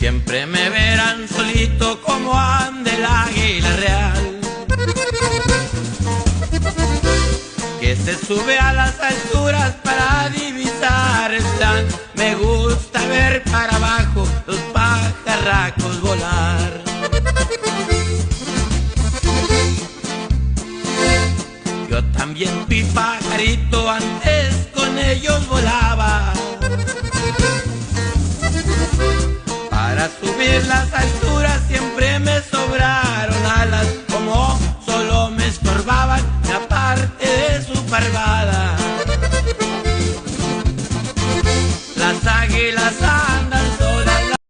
Siempre me verán solito como anda el águila real, que se sube a las alturas para divisar el plan. Me gusta ver para abajo los pajarracos volar. Yo también fui pajarito, antes con ellos volaba. Para subir las alturas siempre